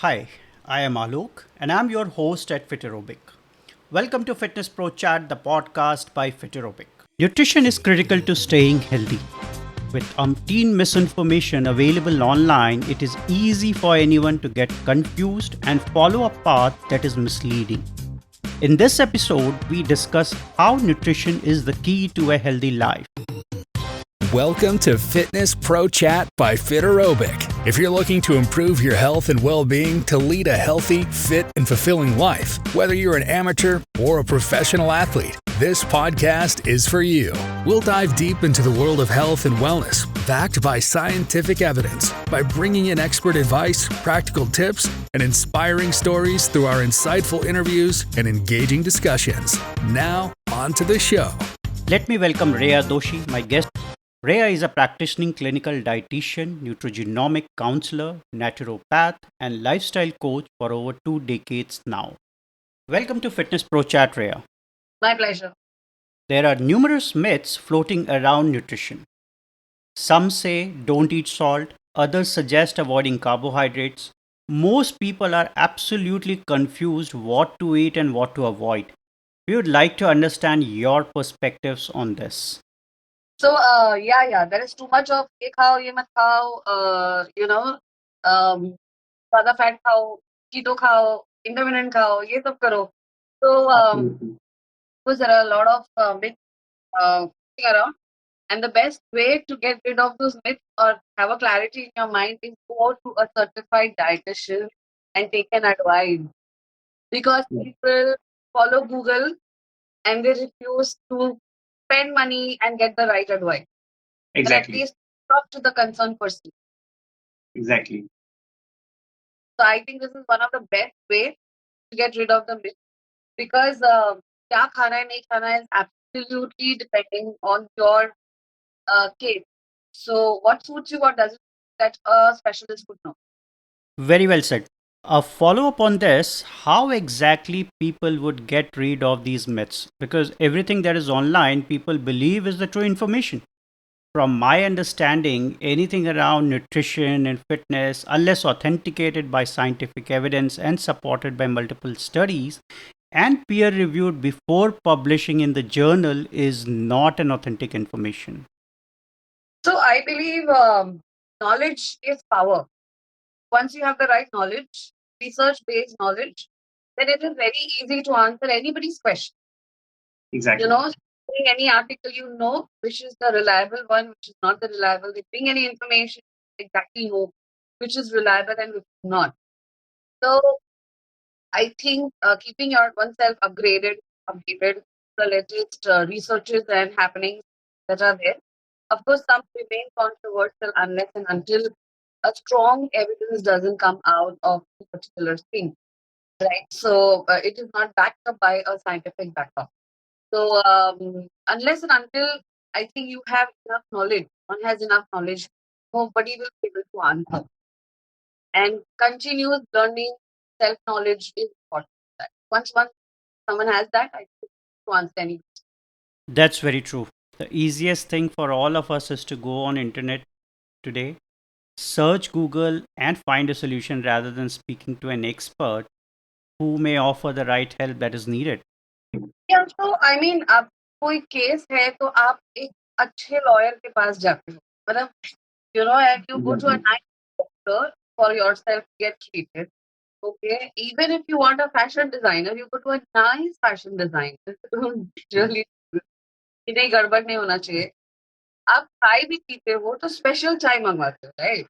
Hi, I am Alok and I'm your host at Fiterobic. Welcome to Fitness Pro Chat, the podcast by Fiterobic. Nutrition is critical to staying healthy. With umpteen misinformation available online, it is easy for anyone to get confused and follow a path that is misleading. In this episode, we discuss how nutrition is the key to a healthy life. Welcome to Fitness Pro Chat by Fiterobic. If you're looking to improve your health and well-being to lead a healthy, fit, and fulfilling life, whether you're an amateur or a professional athlete, this podcast is for you. We'll dive deep into the world of health and wellness, backed by scientific evidence, by bringing in expert advice, practical tips, and inspiring stories through our insightful interviews and engaging discussions. Now, on to the show. Let me welcome Rheya Doshi, my guest. Rheya is a practicing clinical dietitian, Nutrigenomic counselor, naturopath, and lifestyle coach for over 2 decades now. Welcome to Fitness Pro Chat, Rheya. My pleasure. There are numerous myths floating around nutrition. Some say don't eat salt, others suggest avoiding carbohydrates. Most people are absolutely confused what to eat and what to avoid. We would like to understand your perspectives on this. So, there is too much of ye khao, ye mat khao, ज़्यादा fat khao, keto khao, intermittent khao, ye sab karo. So, because there are a lot of myths going around, and the best way to get rid of those myths or have a clarity in your mind is go to a certified dietitian and take an advice. Because people follow Google and they refuse to spend money and get the right advice. But at least talk to the concerned person. Exactly. So I think this is one of the best ways to get rid of the myth because kya khana hai, nahi khana is absolutely depending on your case. So what suits you, what doesn't, that a specialist would know. Very well said. A follow up on this, how exactly people would get rid of these myths? Because everything that is online, people believe is the true information. From my understanding, anything around nutrition and fitness, unless authenticated by scientific evidence and supported by multiple studies and peer reviewed before publishing in the journal, is not an authentic information. So I believe knowledge is power. Once you have the right knowledge, research-based knowledge, then it is very easy to answer anybody's question. Exactly. Bring any article which is the reliable one, which is not the reliable. They bring any information, exactly know which is reliable and which is not. So I think keeping your oneself updated, the latest researches and happenings that are there. Of course, some remain controversial unless and until a strong evidence doesn't come out of a particular thing, right? So it is not backed up by a scientific backup. So unless and until I think you have enough knowledge, one has enough knowledge, nobody will be able to answer. And continuous learning, self knowledge is important. Once someone has that, I think to answer any. That's very true. The easiest thing for all of us is to go on internet today, search Google and find a solution rather than speaking to an expert who may offer the right help that is needed. Yeah, so I mean, अब कोई case है तो आप एक अच्छे lawyer के पास जाते हो मतलब and you go to a nice doctor for yourself to get treated. Okay, even if you want a fashion designer, you go to a nice fashion designer. Don't really कि नहीं गड़बड़ नहीं होना चाहिए. आप चाय भी पीते हो तो स्पेशल चाय मंगवाते हो, right?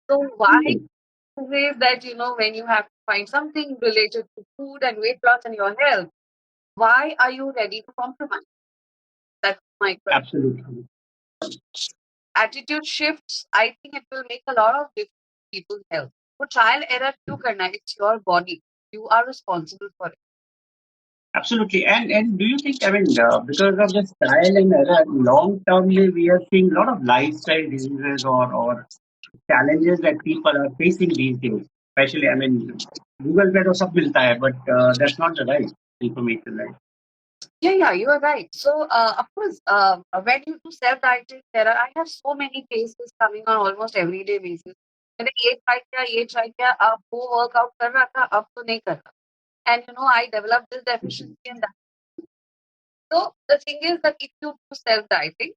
So why is that when you have to find something related to food and weight loss and your health, why are you ready to compromise? That's my question. Absolutely. Attitude shifts, I think it will make a lot of difference in people's health. So trial error क्यों करना है? It's your body. You are responsible for it. Absolutely. And do you think, I mean, because of this trial and error, long termly, we are seeing a lot of lifestyle diseases or challenges that people are facing these days. Especially, I mean, Google पे तो सब मिलता है, but that's not the right information, right? Yeah, you are right. So, of course, when you do self-dieting, I have so many cases coming on almost everyday basis. मैंने ये try किया, अब वो वर्कआउट कर रहा था, अब तो नहीं कर रहा. And I developed this deficiency in that. So the thing is that if you do self-dieting,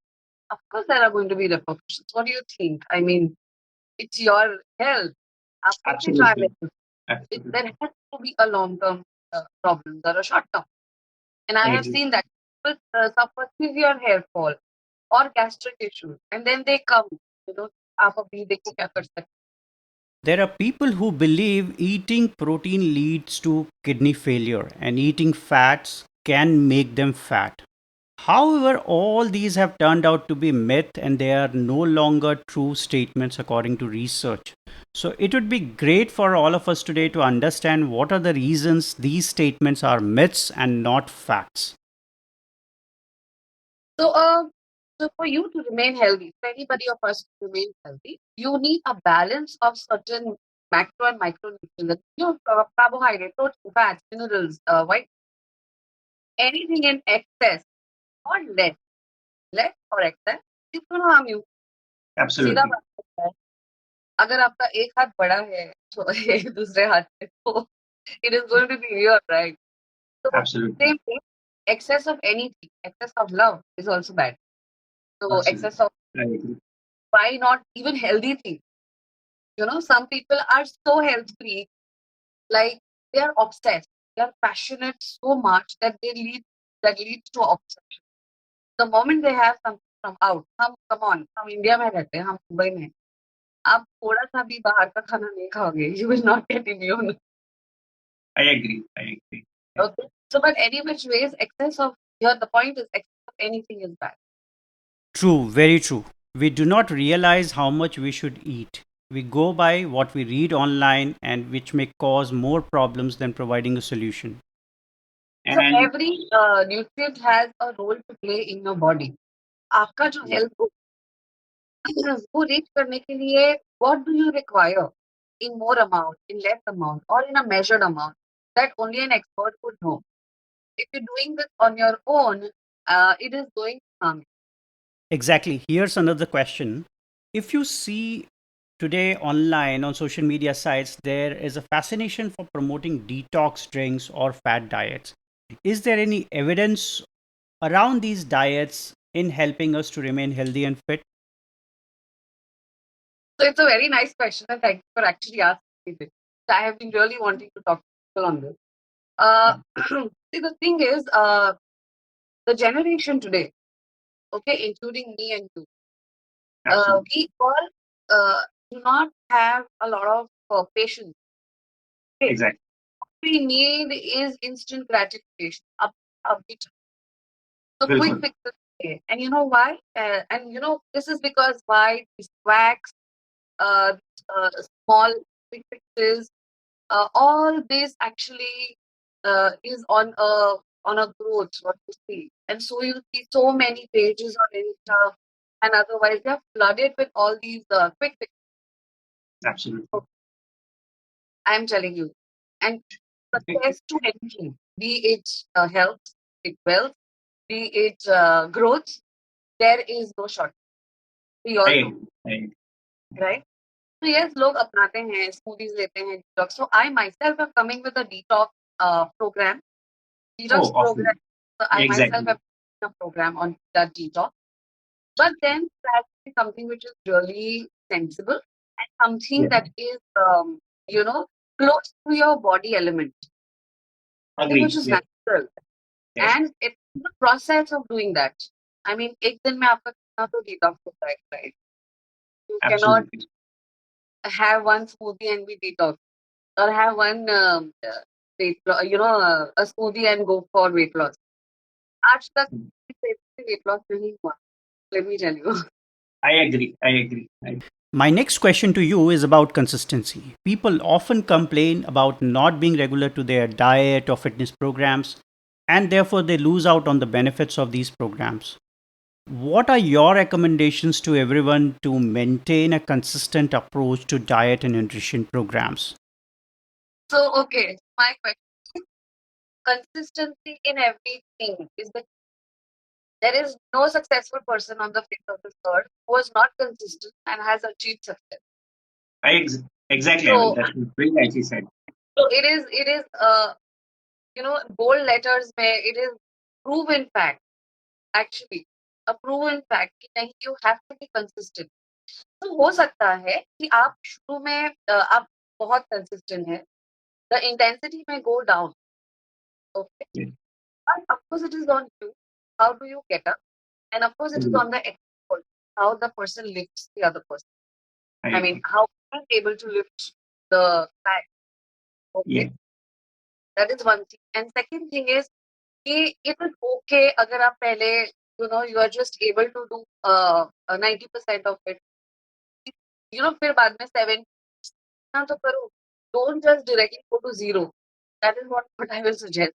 of course there are going to be repercussions. What do you think? I mean, it's your health. आप कैसे try Absolutely. it? Absolutely. There has to be a long-term problem or a short-term. And I I have agree. seen that people suffer severe hair fall or gastric issues, and then they come, आप अभी देखो क्या कर सकते. There are people who believe eating protein leads to kidney failure and eating fats can make them fat. However, all these have turned out to be myth and they are no longer true statements according to research. So it would be great for all of us today to understand what are the reasons these statements are myths and not facts. So for you to remain healthy, for anybody of us to remain healthy, you need a balance of certain macro and micronutrients. Carbohydrate, protein, fats, minerals, white, anything in excess or less or excess, it's going to harm you. सीधा Absolutely. बात है. अगर आपका एक हाथ बड़ा है तो एक दूसरे हाथ पे तो it is going to be weird, right? So Absolutely. same thing, excess of anything, excess of love is also bad. So Absolutely. excess of I agree. why not even healthy things? Some people are so health free, like they are obsessed, they are passionate so much that that leads to obsession. The moment they have something from out, come on, हम India में रहते हैं, हम मुंबई में, आप थोड़ा सा भी बाहर का खाना नहीं खाओगे, you will not get immune. I agree. I agree. Okay. So, but any which ways, excess of here, the point is excess of anything is bad. True, very true. We do not realize how much we should eat. We go by what we read online and which may cause more problems than providing a solution. So And every nutrient has a role to play in your body. आपका जो yeah, health वो reach करने के लिए, what do you require in more amount, in less amount, or in a measured amount? That only an expert would know. If you're doing this on your own, it is going to harm you. Exactly. Here's another question. If you see today online on social media sites, there is a fascination for promoting detox drinks or fat diets. Is there any evidence around these diets in helping us to remain healthy and fit? So it's a very nice question, and thank you for actually asking me this. I have been really wanting to talk to people on this. See, the thing is, the generation today, okay, including me and you, absolutely. we all do not have a lot of patience. Okay, Exactly. what we need is instant gratification. Up, so quick Bilkul. fixes. Okay. And you know why? And this is because why these quacks, uh, small quick fixes, all this actually is on a growth, what you see. And so you see so many pages on Insta, and otherwise they are flooded with all these quick fixes. Absolutely. I'm telling you. And Okay. success to anything, be it health, be it wealth, be it growth, there is no shortcut. We I all know, agree. I agree. right? So yes, लोग अपनाते हैं, smoothies लेते हैं, detox. So I myself am coming with a detox Oh, program. awesome. So I myself Exactly. have a program on that detox. But then that is something which is really sensible and something Yeah. that is, you know, close to your body element, something which Agree. is Yeah. natural. Yes. And it's the process of doing that. I mean, एक दिन में आपका कितना तो detox होता है, right? You cannot Absolutely. have one smoothie and be detox, or have one a smoothie and go for weight loss. आज तक weight loss नहीं हुआ. Let me tell you. I agree. I agree. My next question to you is about consistency. People often complain about not being regular to their diet or fitness programs, and therefore they lose out on the benefits of these programs. What are your recommendations to everyone to maintain a consistent approach to diet and nutrition programs? So, okay, my question: consistency in everything is there is no successful person on the face of this earth who was not consistent and has achieved success. Exactly. I mean, So, that's very nicely said. it is bold letters में it is proven fact, actually a proven fact कि नहीं, you have to be consistent. तो हो सकता है कि आप शुरू में आप बहुत consistent है, the intensity may go down, okay, Yes. but of course it is on you, how do you get up, and of course it is on the expert, how the person lifts the other person. I I mean, agree. how he is able to lift the bag, okay, Yes. that is one thing. And second thing is कि it is okay अगर आप पहले you are just able to do 90% of it, फिर बाद में 7 ना तो करो, don't just directly go to zero. That is what I will suggest.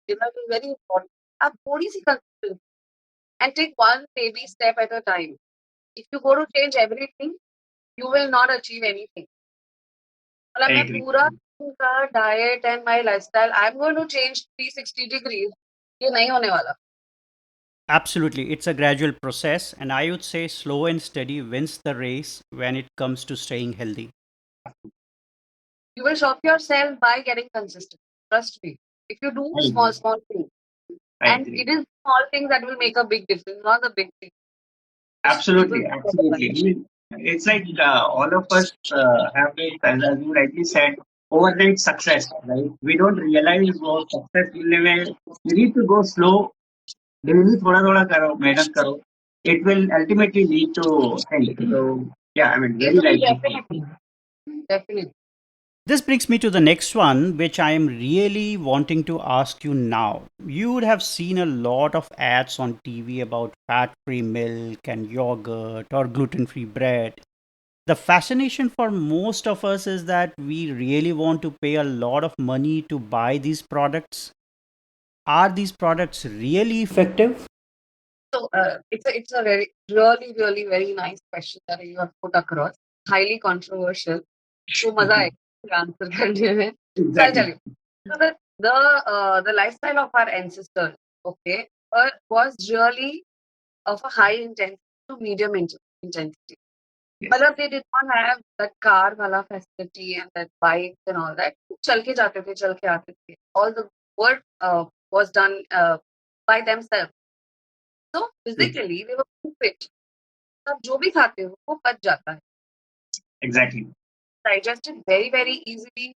It is very important. आप थोड़ी सी consistency and take one baby step at a time. If you go to change everything, you will not achieve anything. I मतलब मैं agree. पूरा उनका diet and my lifestyle, I'm going to change 360 degrees. ये नहीं होने वाला. Absolutely. It's a gradual process, and I would say slow and steady wins the race when it comes to staying healthy. You will shock yourself by getting consistent. Trust me. If you do I small, agree. small things, I and agree. it is small things that will make a big difference, not the big things, which people Absolutely. forget about. Absolutely. I mean, it's like all of us have this, as you rightly said, overnight success, right? We don't realize what success मिलने में you need to go slow. Daily थोड़ा थोड़ा करो, मेहनत करो. It will ultimately lead to health. So yeah, I mean, It very will be rightly said. definitely, definitely. This brings me to the next one, which I am really wanting to ask you now. You would have seen a lot of ads on TV about fat free milk and yogurt or gluten free bread. The fascination for most of us is that we really want to pay a lot of money to buy these products. Are these products really effective? So it's a very really really very nice question that you have put across. Highly controversial. So मजा आएगा answer करने में. So I'll tell Exactly. you. So the lifestyle of our ancestors, okay, was really of a high intensity to medium intensity. Yes. मतलब they did not have that car वाला facility and that bikes and all that. चल के जाते थे, चल के आते थे. All the work was done by themselves. So Yes. physically they were fit. अब जो भी खाते हो वो पच जाता है. Exactly. Digested very very easily.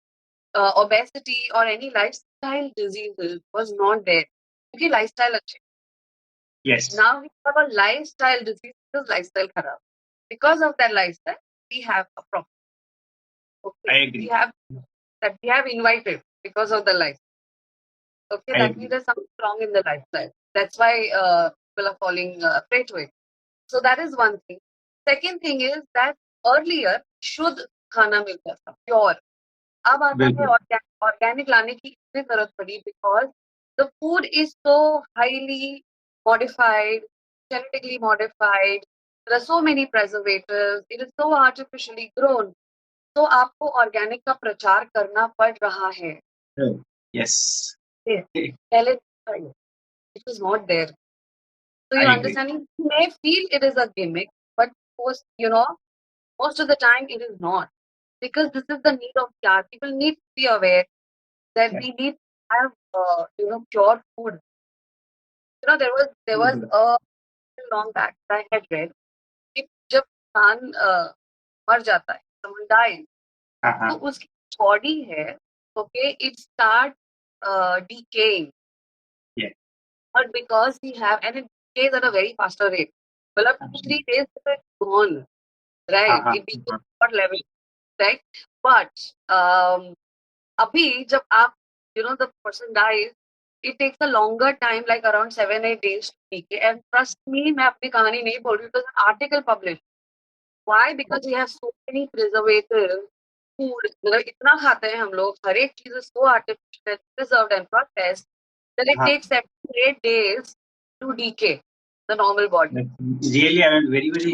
Obesity or any lifestyle diseases was not there. क्योंकि lifestyle अच्छे. Yes. Now we have a lifestyle disease because lifestyle खराब. Because of that lifestyle, we have a problem. I Okay, we agree. have that we have invited because of the life. Okay, I that means agree. there's something wrong in the lifestyle. That's why people are falling prey to it. So that is one thing. Second thing is that earlier शुद्ध खाना मिलता था, pure. अब आता है बिल्कुल. organic लाने की इतनी जरूरत पड़ी because the food is so highly modified, genetically modified. There are so many preservatives. It is so artificially grown. तो आपको ऑर्गेनिक का प्रचार करना पड़ रहा है. Yes. पहले it was not there. So I you agree. understanding? You may feel it is a gimmick, but most of the time it is not. Because this is the need of the hour. People need to be aware that Yes. we need to have pure food. There was a long back that I had read. कि जब इंसान मर जाता है, someone dies, तो Uh-huh. उसकी body है, okay, it start decaying. Yes. But because we have, and it decays at a very faster rate. मतलब 2-3 Absolutely. days it's gone, right? Uh-huh. It decays Uh-huh. at level, right? But अभी जब आप the person dies, it takes a longer time, like around 7-8 days to decay. And trust me, मैं अपनी कहानी नहीं बोल रही हूँ. It was an article published. Why? Because we have so many preservatives. Food, मतलब इतना खाते हैं हम लोग, हर एक चीज is so artificial, preserved and processed that it Uh-huh. takes 7 to 8 days to decay the normal body. That's really, I mean, very, very,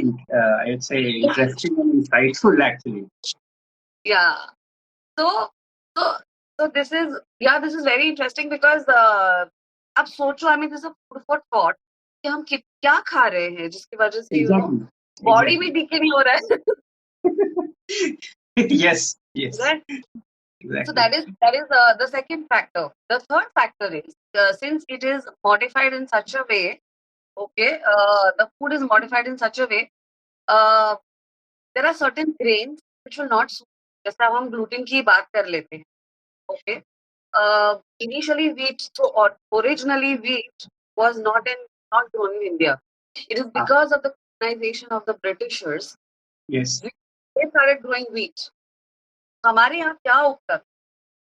I'd say interesting and insightful, actually. Yeah. So, so, so this is very interesting because अब सोचो, I mean, this is a food for thought कि हम क्या खा रहे हैं जिसकी वजह से Exactly. बॉडी भी Exactly. decay नहीं हो रहा है. Yes, yes, Right? So exactly. that is the second factor. The third factor is since it is modified in such a way, okay, the food is modified in such a way. Uh, there are certain grains which will not suit. जैसे अब हम gluten की बात कर लेते हैं, okay. Initially wheat, so originally wheat was not grown in India. It is Ah, because of the colonization of the Britishers, yes, they started growing wheat. हमारे यहाँ क्या उगता था?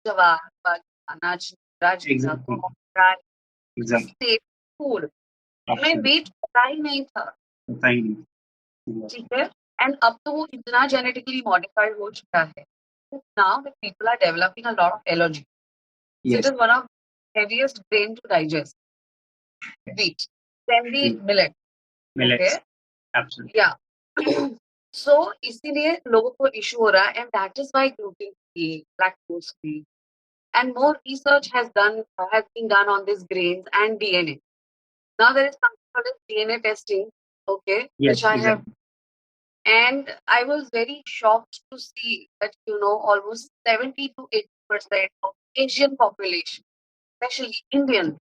जवार, बाजरा, अनाज, राजगिरा, exactly, गम, राई, exactly. स्टेट फूड हमें Absolutely. wheat पता ही नहीं था, Thank you. ठीक है? And अब तो वो इतना genetically modified हो चुका है. Now the people are developing a lot of allergy. So it Yes, is one of the heaviest grain to digest. yes. Wheat. Then the Mm, millet. millets. Okay. Absolutely. Yeah. So इसीलिए लोगों को issue हो रहा है and that is why gluten free, lactose free and more research has been done on these grains and DNA. Now there is something called as DNA testing, okay, Yes, which I have, exactly. and I was very shocked to see that almost 70 to 80% of Asian population, especially Indian,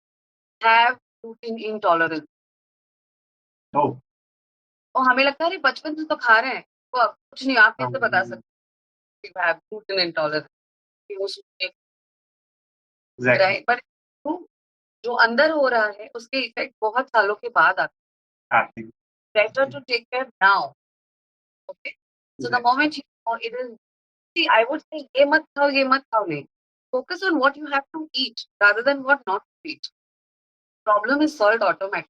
have gluten intolerance. Oh, और हमें लगता है अरे बचपन से तो खा रहे हैं, तो अब कुछ नहीं, आप कैसे बता um, सकते हैं you have gluten intolerance? कि वो exactly. राइट, बट जो अंदर हो रहा है उसके इफेक्ट बहुत सालों के बाद आते I think. हैं. Better to take care now, okay? So the Exactly. moment it is, see, I would say ये मत खाओ नहीं. Focus on what you have to eat rather than what not to eat. Problem is solved automatically.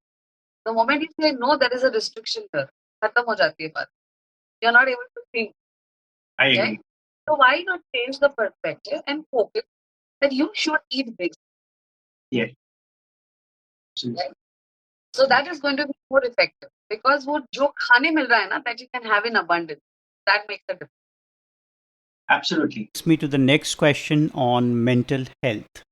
The moment you say no, there is a restriction there. खत्म हो जाती है बात. You're not able to think, I right? agree. So why not change the perspective and focus that you should eat this, Yes, absolutely. right? So that is going to be more effective because वो जो खाने मिल रहा है ना, that you can have in abundance. That makes a difference. Absolutely. Takes me to the next question on mental health.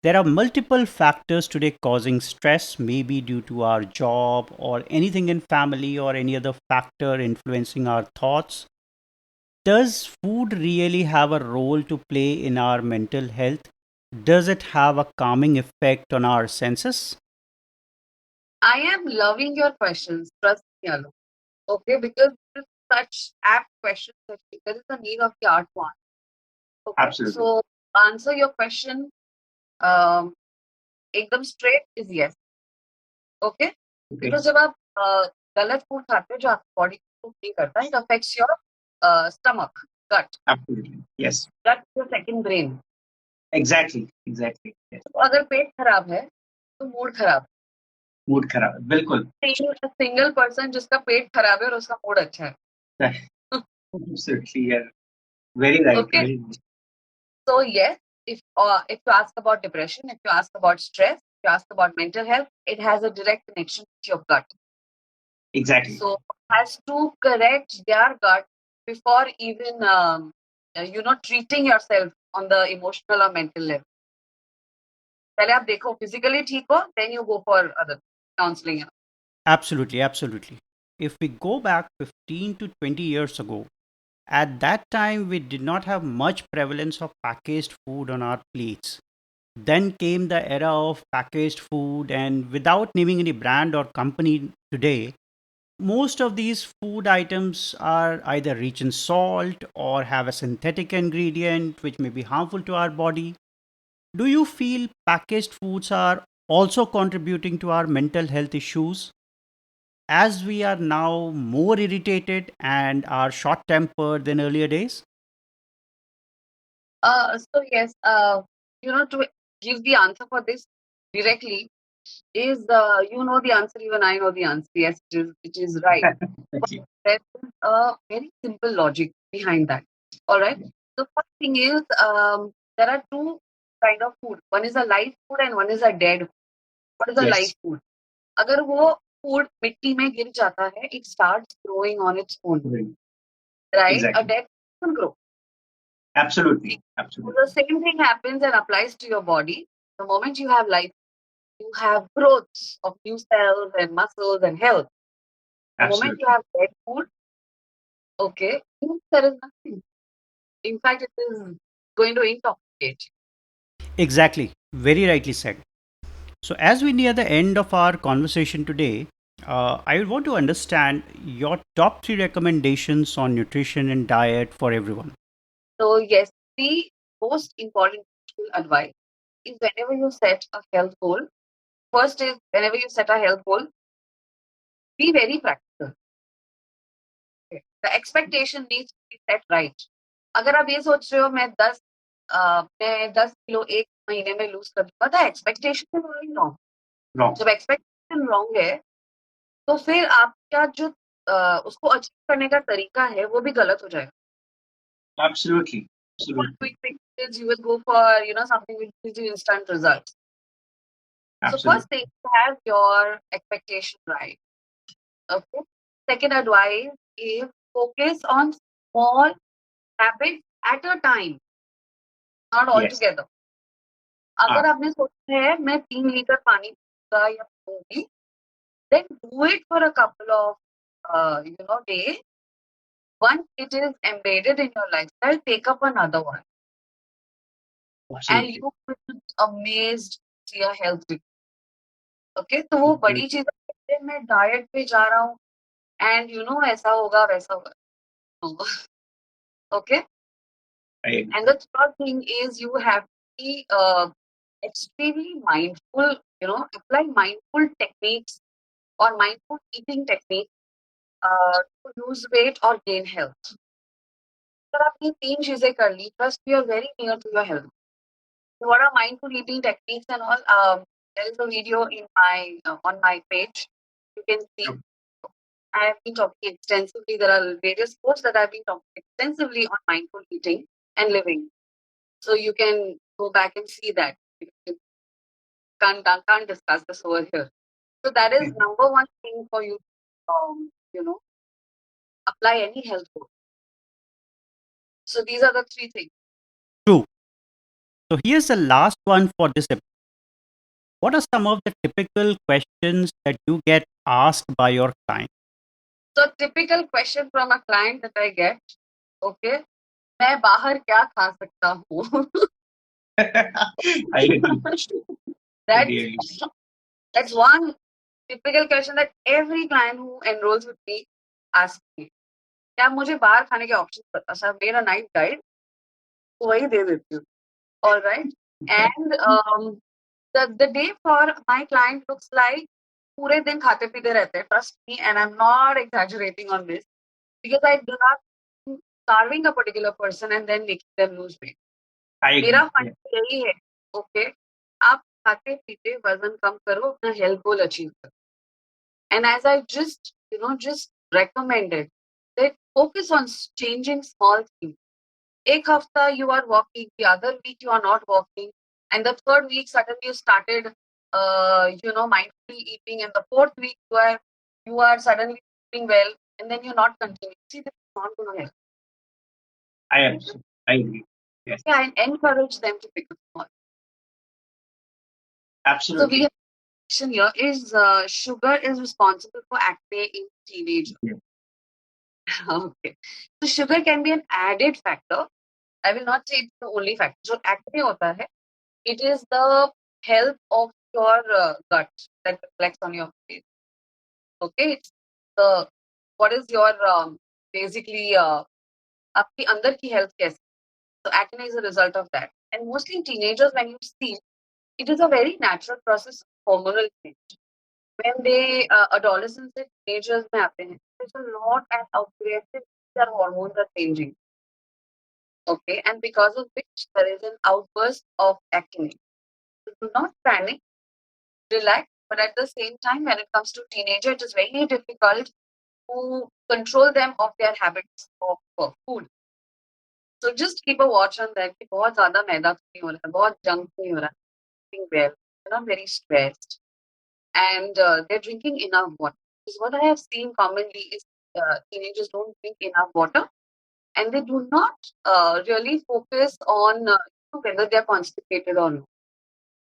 There are multiple factors today causing stress, maybe due to our job or anything in family or any other factor influencing our thoughts. Does food really have a role to play in our mental health? Does it have a calming effect on our senses? I am loving your questions. Trust me, Alok. Okay, because this is such apt questions that there is a need of the art one. Okay, Absolutely. so answer your question um, एकदम straight is yes. Okay, Okay. because जब आप गलत food खाते हो जो आपकी body को नहीं करता, it affects your stomach, gut. Absolutely. Yes. Gut is your second brain. Exactly. Exactly. Yes. तो अगर पेट खराब है तो मूड खराब. Mood खराब. बिल्कुल. सिंगल पर्सन जिसका पेट खराब है और उसका मूड अच्छा है. Absolutely. Yeah. Very right. Okay, Very right. so yes, if you ask about depression, if you ask about stress, if you ask about mental health, it has a direct connection with your gut. Exactly. So has to correct their gut before even treating yourself on the emotional or mental level. पहले आप देखो physically ठीक हो, then you go for other counseling. Absolutely, absolutely. If we go back 15 to 20 years ago, at that time we did not have much prevalence of packaged food on our plates. Then came the era of packaged food, and without naming any brand or company today, most of these food items are either rich in salt or have a synthetic ingredient which may be harmful to our body. Do you feel packaged foods are also contributing to our mental health issues? As we are now more irritated and are short tempered than earlier days? So yes, to give the answer for this directly is the answer, even I know the answer. Yes, it is right. But Thank you. there is a very simple logic behind that. All right. The first thing is there are two kind of food. One is a live food and one is a dead food. What is a live Yes. food? अगर वो food मिट्टी में गिर जाता है, it starts growing on its own. Right. Right? A Exactly. dead food will grow. Absolutely. So Absolutely. the same thing happens and applies to your body. The moment you have life, you have growth of new cells and muscles and health. The moment you Absolutely. have dead food, Okay, there is nothing. In fact, it is going to intoxicate. Exactly, very rightly said. So, as we near the end of our conversation today, I want to understand your top three recommendations on nutrition and diet for everyone. So yes, the most important advice is whenever you set a health goal. First is whenever you set a health goal, be very practical. Okay. The expectation needs to be set right. अगर आप ये सोच रहे हो मैं 10 kilo एक महीने में लूज कर दूंगा, the expectation is already wrong. Wrong. जब एक्सपेक्टेशन रॉन्ग है तो फिर आपका जो उसको अचीव करने का तरीका है वो भी गलत हो जाएगा. Absolutely. For Absolutely. quick fixes, you will go for something which gives you instant results. So Absolutely. first thing, have your expectation right. Okay. Second advice is focus on small habits at a time, not all Yes. together. Ah, अगर आपने सोचा है मैं 3 litre पानी पीऊंगा या पीऊंगी, then do it for a couple of days. Once it is embedded in your lifestyle, take up another one, and absolutely. you will be amazed to see a health difference. Okay, तो वो Absolutely. बड़ी चीज है, मैं diet पे जा रहा हूँ एंड ऐसा होगा वैसा होगा. Okay. I agree. And the third thing is you have to be extremely mindful, apply mindful techniques or mindful eating techniques to lose weight or gain health. अगर आप ये तीन चीजें कर ली, trust me, you're very near to your health. So what are mindful eating techniques and all? There is a video in my on my page. You can see. Okay. I have been talking extensively. There are various posts that I've been talking extensively on mindful eating and living. So you can go back and see that. You can't discuss this over here. So that is number one thing for you, apply any health goal. So these are the three things. True. So, here's the last one for this episode. What are some of the typical questions that you get asked by your client? So typical question from a client that I get, okay, मैं बाहर क्या खा सकता हूँ? I agree. Really. That's one typical question that every client who enrolls with me asks me. क्या मुझे बाहर खाने के ऑप्शन पता? सर मेरा नाइट गाइड वही दे देती हूँ. All right. And the day for my client looks like पूरे दिन खाते पीते रहते हैं. Trust me, and I'm not exaggerating on this because I do not starving a particular person and then making them lose weight. I मेरा agree. Fund यही है. Okay, आप खाते पीते वजन कम करो, अपना हेल्थ गोल अचीव करो. And as I just recommended that focus on changing small things. एक हफ्ता you are walking, the other week you are not walking, and the third week suddenly you started, mindfully eating, and the fourth week you are suddenly eating well, and then you're not continuing. See, this is not going to help. I absolutely. I agree. Yes. Yeah, and encourage them to pick up small. So we Absolutely. have question here is sugar is responsible for acne in teenagers. Yes. Okay, so sugar can be an added factor. I will not say it's the only factor. So acne hota hai, it is the health of your gut that reflects on your face. Okay, it's the what is your basically आपकी अंदर की health कैसी. So acne is a result of that. And mostly in teenagers, when you see, it is a very natural process of hormonal change. When they adolescents and teenagers में आते हैं, there's a lot and aggressive their hormones are changing. Okay, and because of which there is an outburst of acne. So do not panic, relax, but at the same time, when it comes to teenager, it is very difficult to control them of their habits of food. So just keep a watch on them कि बहुत ज़्यादा मैदा तो नहीं हो रहा है, बहुत junk नहीं हो रहा है, eating well, they're not very stressed, and they're drinking enough water. Because what I have seen commonly is teenagers don't drink enough water, and they do not really focus on whether they're constipated or not.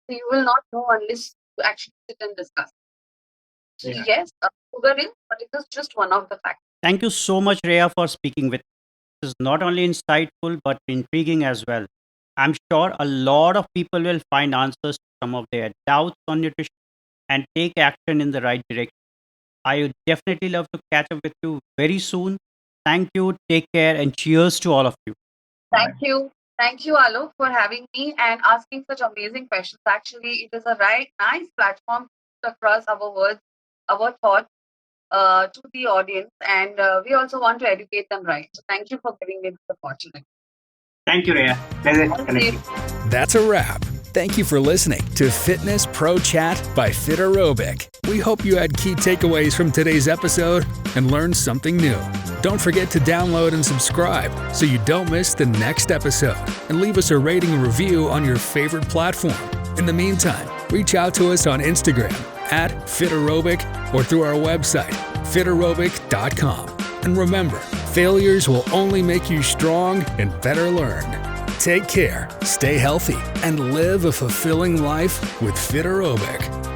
So you will not know unless you actually sit and discuss. So Yeah. yes, sugar is, but it is just one of the factors. Thank you so much, Rhea, for speaking with me. This is not only insightful but intriguing as well. I'm sure a lot of people will find answers to some of their doubts on nutrition and take action in the right direction. I would definitely love to catch up with you very soon. Thank you, take care, and cheers to all of you. Thank you. Thank you, Alok, for having me and asking such amazing questions. Actually, it is a right nice platform to across our words, our thoughts to the audience, and we also want to educate them right. So, thank you for giving me this opportunity. Thank you, Rhea. Pleasure Thank connecting. you. That's a wrap. Thank you for listening to Fitness Pro Chat by Fiterobic. We hope you had key takeaways from today's episode and learned something new. Don't forget to download and subscribe so you don't miss the next episode, and leave us a rating and review on your favorite platform. In the meantime, reach out to us on Instagram at Fiterobic or through our website, fiterobic.com. And remember, failures will only make you strong and better learn. Take care, stay healthy, and live a fulfilling life with Fiterobic.